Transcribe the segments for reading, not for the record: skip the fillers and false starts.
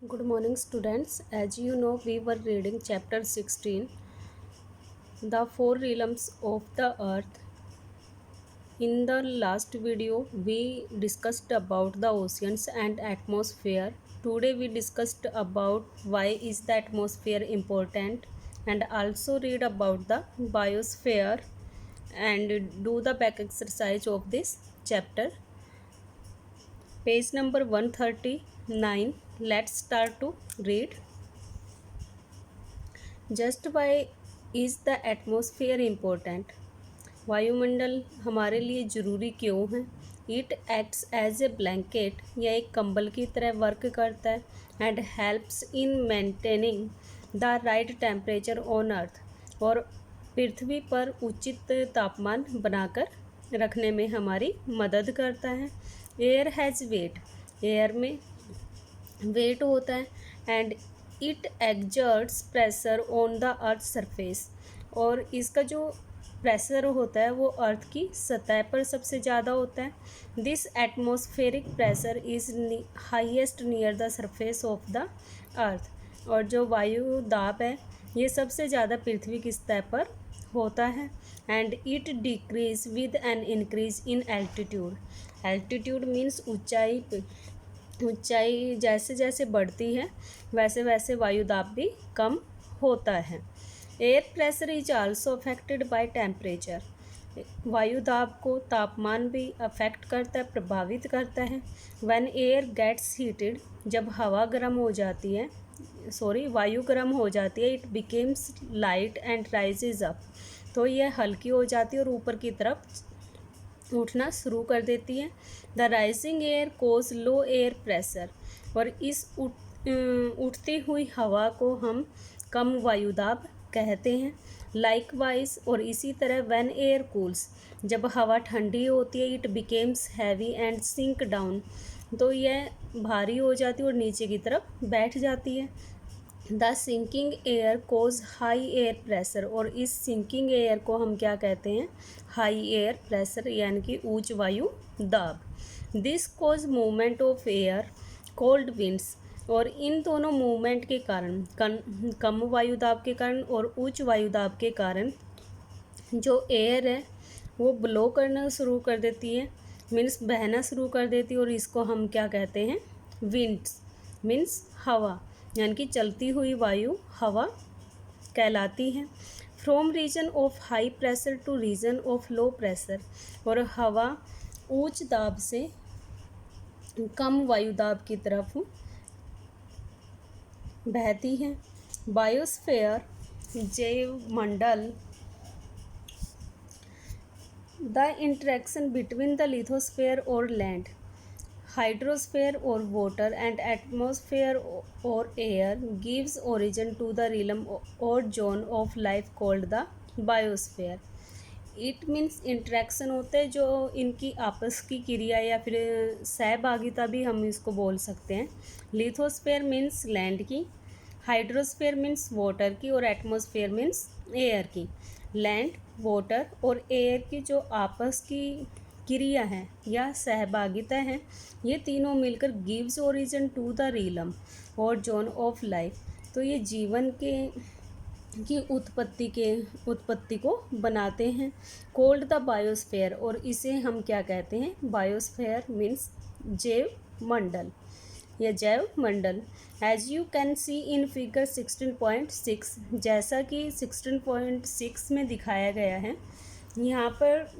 Good morning, students. As you know, we were reading chapter 16, The Four Realms of the Earth. In the last video, we discussed about the oceans and atmosphere. Today, we discussed about why is the atmosphere important and also read about the biosphere and do the back exercise of this chapter. Page number 139. Let's start to read. Just why is the atmosphere important. वायुमंडल हमारे लिए ज़रूरी क्यों है? It acts as a blanket, यह एक कंबल की तरह वर्क करता है and helps in maintaining the right temperature on earth, और पृथ्वी पर उचित तापमान बनाकर रखने में हमारी मदद करता है। एयर हैज़ वेट, एयर में वेट होता है and it exerts pressure on the earth surface, और इसका जो प्रेशर होता है वो अर्थ की सतह पर सबसे ज़्यादा होता है। This atmospheric pressure is highest near the surface of the अर्थ, और जो वायु दाब है ये सबसे ज़्यादा पृथ्वी की सतह पर होता है। And it decrease with an increase in altitude, altitude means ऊंचाई। ऊंचाई जैसे जैसे बढ़ती है वैसे वैसे वायु दाब भी कम होता है। Air pressure is also affected by temperature, वायु दाब को तापमान भी अफेक्ट करता है, प्रभावित करता है। व्हेन एयर गेट्स हीटेड, जब हवा गर्म हो जाती है, वायु गर्म हो जाती है, it becomes light and rises up, तो यह हल्की हो जाती है और ऊपर की तरफ उठना शुरू कर देती है। The rising air causes low air pressure, और इस उठती हुई हवा को हम कम वायुदाब कहते हैं। लाइकवाइज, और इसी तरह व्हेन एयर कूल्स, जब हवा ठंडी होती है, it becomes heavy and sink down, तो यह भारी हो जाती है और नीचे की तरफ बैठ जाती है। The sinking air causes high air pressure, और इस सिंकिंग एयर को हम क्या कहते हैं? हाई एयर प्रेशर, यानी कि उच्च वायु दाब। This causes movement of air cold winds, और इन दोनों मूवमेंट के कारण, कम वायु दाब के कारण और उच्च वायु दाब के कारण, जो एयर है वो ब्लो करना शुरू कर देती है, मीन्स बहना शुरू कर देती है, और इसको हम क्या कहते हैं? विंड्स मीन्स हवा, यानी कि चलती हुई वायु हवा कहलाती है। From region of high pressure to region of low pressure, और हवा उच्च दाब से कम वायु दाब की तरफ बहती है। बायोस्फीयर, जैव मंडल, the interaction between the lithosphere और लैंड, हाइड्रोस्फीयर और वाटर, एंड एटमॉस्फेयर और air gives origin to the realm और zone of life called the biosphere. It means interaction होते हैं, जो इनकी आपस की क्रिया या फिर सहभागिता भी हम इसको बोल सकते हैं। लिथोस्फीयर मीन्स लैंड की, हाइड्रोस्फीयर मीन्स वाटर की, और एटमॉस्फेयर मीन्स एयर की। लैंड, वाटर और एयर की जो आपस की क्रिया है या सहभागिता है, ये तीनों मिलकर gives origin to the realm और जोन ऑफ लाइफ, तो ये जीवन के की उत्पत्ति को बनाते हैं। कोल्ड द बायोस्फीयर, और इसे हम क्या कहते हैं? बायोस्फीयर मीन्स जैव मंडल या जैव मंडल। As you can see in figure 16.6, जैसा कि 16.6 में दिखाया गया है, यहाँ पर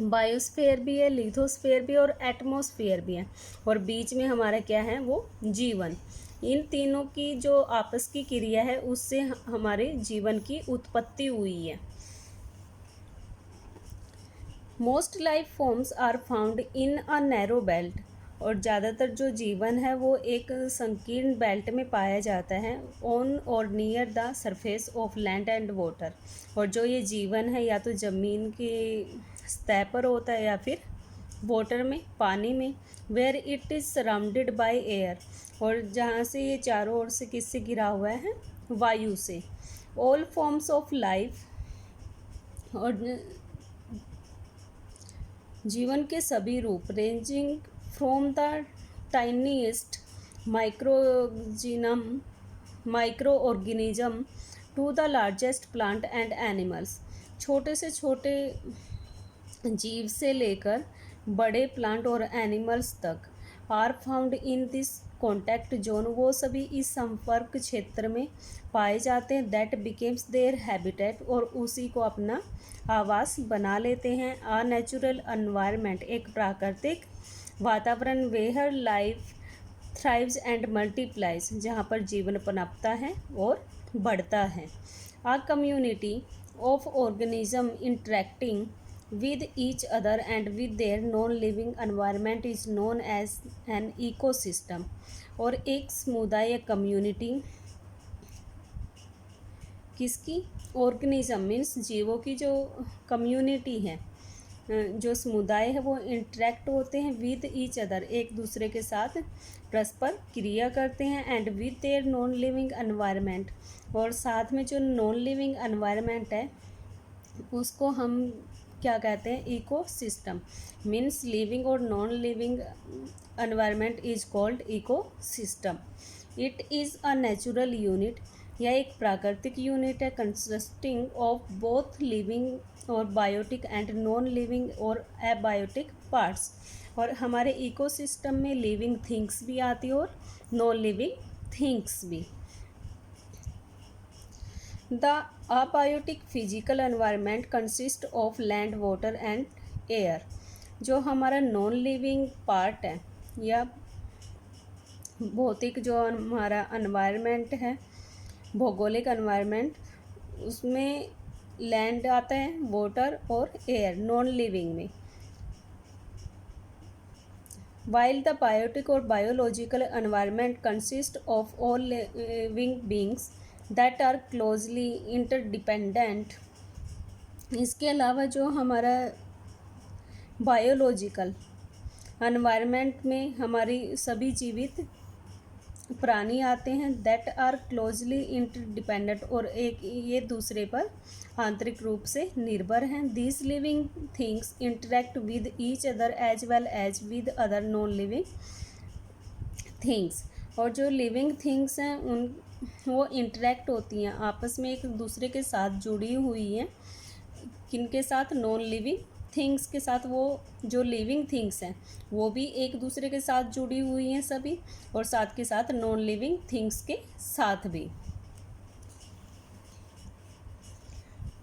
बायोस्फीयर भी है, लिथोस्फीयर भी और एटमॉस्फेयर भी है, और बीच में हमारा क्या है? वो जीवन। इन तीनों की जो आपस की क्रिया है उससे हमारे जीवन की उत्पत्ति हुई है। Most life forms are found in a narrow belt, और ज़्यादातर जो जीवन है वो एक संकीर्ण बेल्ट में पाया जाता है। ऑन और near the surface of land and water, और जो ये जीवन है या तो ज़मीन की सतह पर होता है या फिर वाटर में, पानी में। Where it is surrounded by air, और जहाँ से ये चारों ओर से किससे घिरा हुआ है? वायु से। ऑल फॉर्म्स ऑफ लाइफ, और जीवन के सभी रूप, ranging from the tiniest microorganism microorganism to the largest plant and animals. छोटे से छोटे जीव से लेकर बड़े प्लांट और एनिमल्स तक are found in this contact zone. वो सभी इस संपर्क क्षेत्र में पाए जाते हैं। दैट बिकेम्स देयर हैबिटेट, और उसी को अपना आवास बना लेते हैं। आ नेचुरल एनवायरनमेंट, एक प्राकृतिक वातावरण, where life thrives and multiplies, जहाँ पर जीवन पनपता है और बढ़ता है। A community of organism interacting with each other and with their non-living environment is known as an ecosystem। और एक समुदाय या कम्युनिटी किसकी? ऑर्गेनिज्म मीन्स जीवों की जो कम्युनिटी है, जो समुदाय है, वो इंटरेक्ट होते हैं विद ईच अदर, एक दूसरे के साथ परस्पर क्रिया करते हैं, and with their non living environment, और साथ में जो नॉन लिविंग एनवायरनमेंट है उसको हम क्या कहते हैं? इकोसिस्टम। मीन्स लिविंग और non living environment is called ecosystem. It is a natural unit, यह एक प्राकृतिक यूनिट है, कंसिस्टिंग ऑफ बोथ लिविंग और बायोटिक एंड नॉन लिविंग और एबायोटिक पार्ट्स। और हमारे इकोसिस्टम में लिविंग थिंग्स भी आती है और नॉन लिविंग थिंग्स भी। The abiotic physical environment consists of land, water and air। जो हमारा नॉन लिविंग पार्ट है या भौतिक जो हमारा एनवायरनमेंट है, भौगोलिक एनवायरनमेंट, उसमें लैंड आता है, वाटर और एयर नॉन लिविंग में। While the biotic और biological environment consists of all living beings that are closely interdependent। इसके अलावा जो हमारा बायोलॉजिकल एनवायरनमेंट में हमारी सभी जीवित प्राणी आते हैं, दैट आर क्लोजली इंटरडिपेंडेंट, और एक ये दूसरे पर आंतरिक रूप से निर्भर हैं। These living things interact with each other as well as with other non living things. और जो लिविंग थिंग्स हैं उन वो इंटरेक्ट होती हैं आपस में, एक दूसरे के साथ जुड़ी हुई हैं। किनके साथ? नॉन लिविंग थिंग्स के साथ। वो जो लिविंग थिंग्स हैं वो भी एक दूसरे के साथ जुड़ी हुई हैं सभी, और साथ के साथ नॉन लिविंग थिंग्स के साथ भी।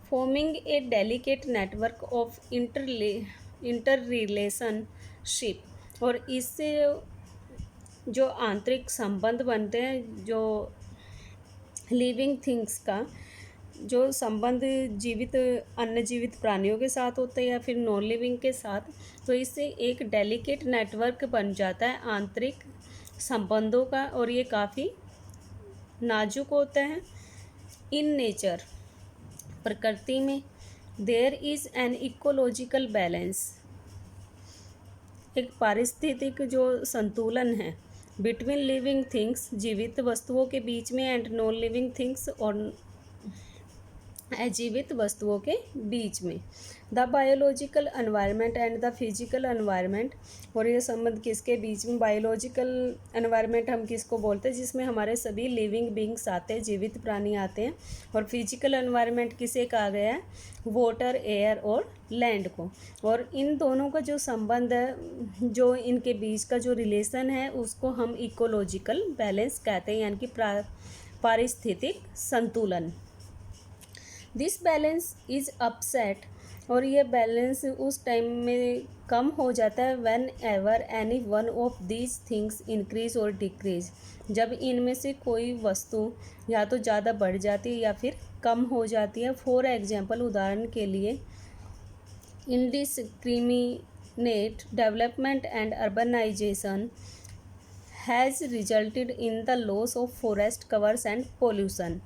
Forming a delicate network of inter relationship, और इससे जो आंतरिक संबंध बनते हैं, जो लिविंग थिंग्स का जो संबंध जीवित अन्य जीवित प्राणियों के साथ होता है या फिर नॉन लिविंग के साथ, तो इससे एक डेलिकेट नेटवर्क बन जाता है आंतरिक संबंधों का, और ये काफ़ी नाजुक होता है। इन नेचर, प्रकृति में, there is an ecological balance, एक पारिस्थितिक जो संतुलन है, बिटवीन लिविंग थिंग्स, जीवित वस्तुओं के बीच में, एंड नॉन लिविंग थिंग्स, और अजीवित वस्तुओं के बीच में। The biological environment and the physical environment, और ये संबंध किसके बीच में? बायोलॉजिकल एनवायरनमेंट हम किसको बोलते हैं? जिसमें हमारे सभी लिविंग बींग्स आते हैं, जीवित प्राणी आते हैं। और फिजिकल एनवायरनमेंट किसे कहा गया है? वाटर, एयर और लैंड को। और इन दोनों का जो संबंध है, जो इनके बीच का जो रिलेशन है, उसको हम इकोलॉजिकल बैलेंस कहते हैं, यानी कि पारिस्थितिक संतुलन। दिस बैलेंस इज़ अपसेट, और ये बैलेंस उस टाइम में कम हो जाता है when ever any one of these things increase और डिक्रीज, जब इनमें से कोई वस्तु या तो ज़्यादा बढ़ जाती है या फिर कम हो जाती है। फॉर एग्जाम्पल, उदाहरण के लिए, indiscriminate development and urbanisation has resulted in the loss of forest covers and pollution.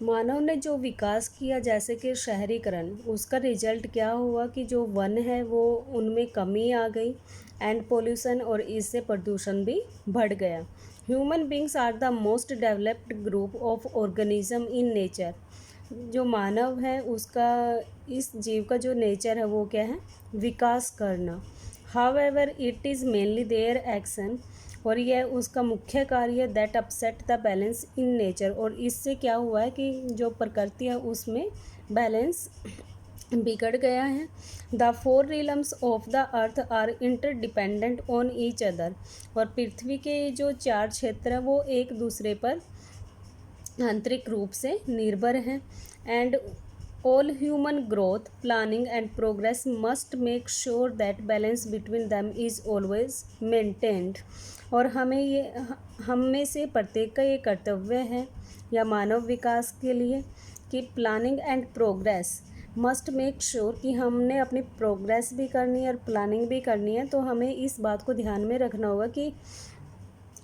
मानव ने जो विकास किया, जैसे कि शहरीकरण, उसका रिजल्ट क्या हुआ कि जो वन है वो उनमें कमी आ गई, एंड पोल्यूशन, और इससे प्रदूषण भी बढ़ गया। Human beings are the most developed group of organism in nature. जो मानव है उसका, इस जीव का जो नेचर है वो क्या है? विकास करना। However it is mainly their action, और यह उसका मुख्य कार्य that upset the balance in nature, और इससे क्या हुआ है कि जो प्रकृति है उसमें बैलेंस बिगड़ गया है। The four realms of the earth are interdependent on each other, और पृथ्वी के जो चार क्षेत्र हैं वो एक दूसरे पर आंतरिक रूप से निर्भर हैं। And all human growth, planning and progress must make sure that balance between them is always maintained, और हम में से प्रत्येक का ये कर्तव्य है या मानव विकास के लिए कि planning and progress must make sure कि हमने अपनी प्रोग्रेस भी करनी है और प्लानिंग भी करनी है। तो हमें इस बात को ध्यान में रखना होगा कि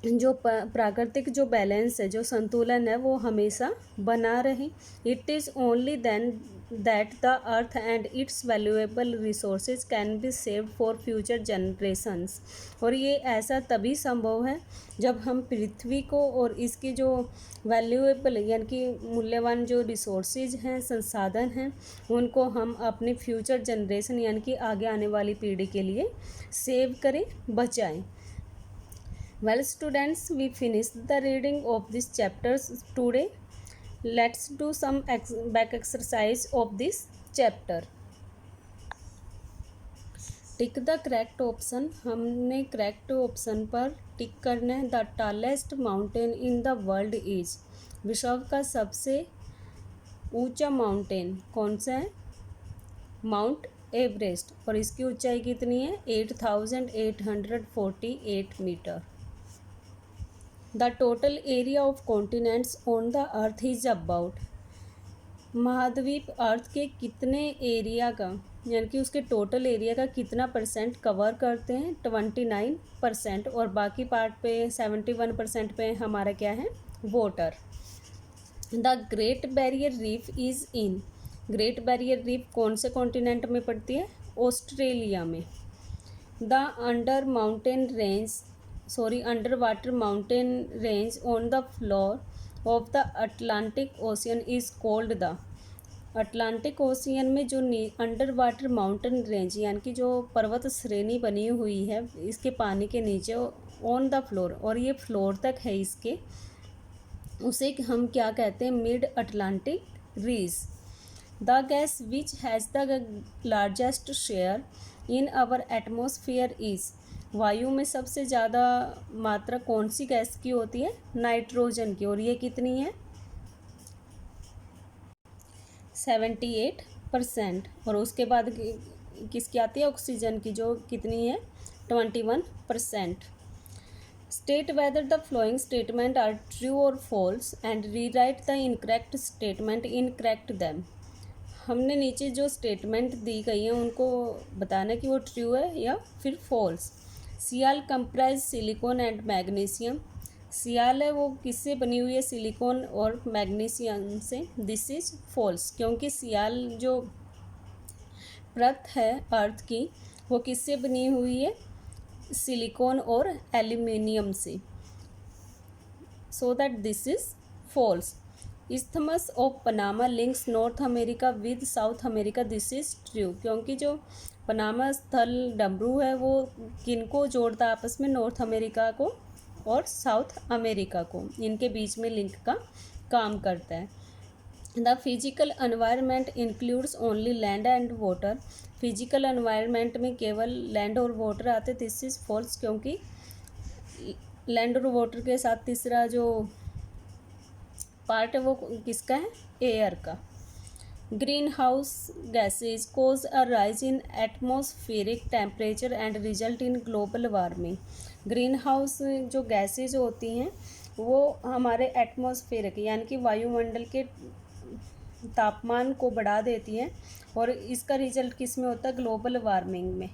जो प्राकृतिक जो बैलेंस है, जो संतुलन है, वो हमेशा बना रहे। It is only then that the earth and its valuable resources can be saved for future generations, और ये ऐसा तभी संभव है जब हम पृथ्वी को और इसकी जो वैल्यूएबल यानी कि मूल्यवान जो रिसोर्सेज हैं, संसाधन हैं, उनको हम अपने फ्यूचर जनरेशन यानी कि आगे आने वाली पीढ़ी के लिए सेव करें, बचाएं। Well students, we finished the reading of these chapters today. Let's do some back exercise of this chapter. Tick the correct option, हमने करेक्ट ऑप्शन पर टिक करना है। The tallest mountain in the world is, विश्व का सबसे ऊंचा mountain कौन सा है? माउंट एवरेस्ट, और इसकी ऊंचाई कितनी है? 8848 metre. The total area of continents on the earth is about, महाद्वीप अर्थ के कितने एरिया का यानी कि उसके टोटल एरिया का कितना परसेंट कवर करते हैं? 29%, और बाकी पार्ट पे 71% पे हमारा क्या है? Water. The great barrier reef is in, great barrier reef कौन से कॉन्टिनेंट में पड़ती है? ऑस्ट्रेलिया में। The under water mountain range on the floor of the Atlantic ocean is called the, Atlantic ocean में जो अंडर वाटर माउंटेन रेंज यानी कि जो पर्वत श्रेणी बनी हुई है इसके पानी के नीचे, ऑन द फ्लोर, और ये फ्लोर तक है इसके, उसे हम क्या कहते हैं? Mid Atlantic ridge. The gas which has the largest share in our atmosphere is, वायु में सबसे ज़्यादा मात्रा कौन सी गैस की होती है? नाइट्रोजन की, और ये कितनी है? 78%, और उसके बाद किसकी आती है? ऑक्सीजन की, जो कितनी है? 21%। State whether the following statement are true और false and rewrite the incorrect statement in correct them, हमने नीचे जो स्टेटमेंट दी गई है उनको बताना कि वो ट्रू है या फिर false. Sial comprise silicon and magnesium, sial है वो किससे बनी हुई है? सिलिकॉन और मैग्नीशियम से। दिस इज फॉल्स, क्योंकि सियाल जो परत है अर्थ की वो किससे बनी हुई है? सिलिकॉन और एल्यूमिनियम से। So that this is false. Isthmus of Panama links North America with South America, this is true, क्योंकि जो पनामा स्थल डमरू है वो किनको जोड़ता है आपस में? नॉर्थ अमेरिका को और साउथ अमेरिका को, इनके बीच में लिंक का काम करता है। The physical environment includes only land and water, physical environment में केवल लैंड और वाटर आते, दिस इज फॉल्स, क्योंकि लैंड और वाटर के साथ तीसरा जो पार्ट है वो किसका है? एयर का। Greenhouse gases cause a rise in atmospheric temperature and result in global warming, greenhouse जो गैसेज होती हैं वो हमारे एटमॉस्फेरिक यानी कि वायुमंडल के तापमान को बढ़ा देती हैं, और इसका रिजल्ट किस में होता है? ग्लोबल वार्मिंग में।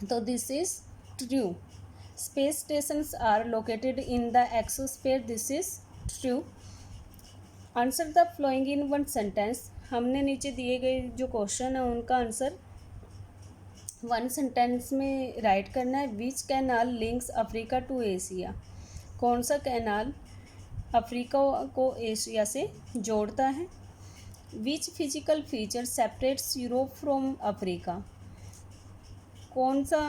तो this is true. Space stations are located in the exosphere, this is true. Answer the following in one sentence, हमने नीचे दिए गए जो क्वेश्चन है उनका आंसर वन सेंटेंस में राइट करना है। Which canal links Africa to Asia, कौन सा कैनाल अफ्रीका को एशिया से जोड़ता है? Which physical feature separates Europe from Africa, कौन सा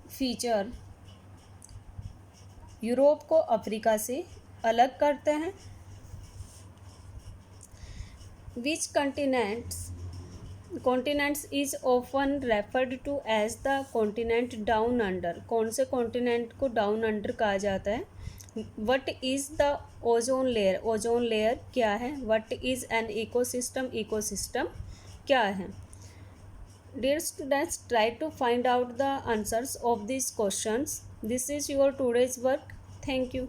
फीचर यूरोप को अफ्रीका से अलग करते हैं? Which continents is often referred to as the continent down under? कौन से कॉन्टिनेंट को डाउन अंडर कहा जाता है? What is the ozone layer? Ozone layer क्या है? What is an ecosystem? Ecosystem क्या है? Dear students, try to find out the answers of these questions. This is your today's work. Thank you.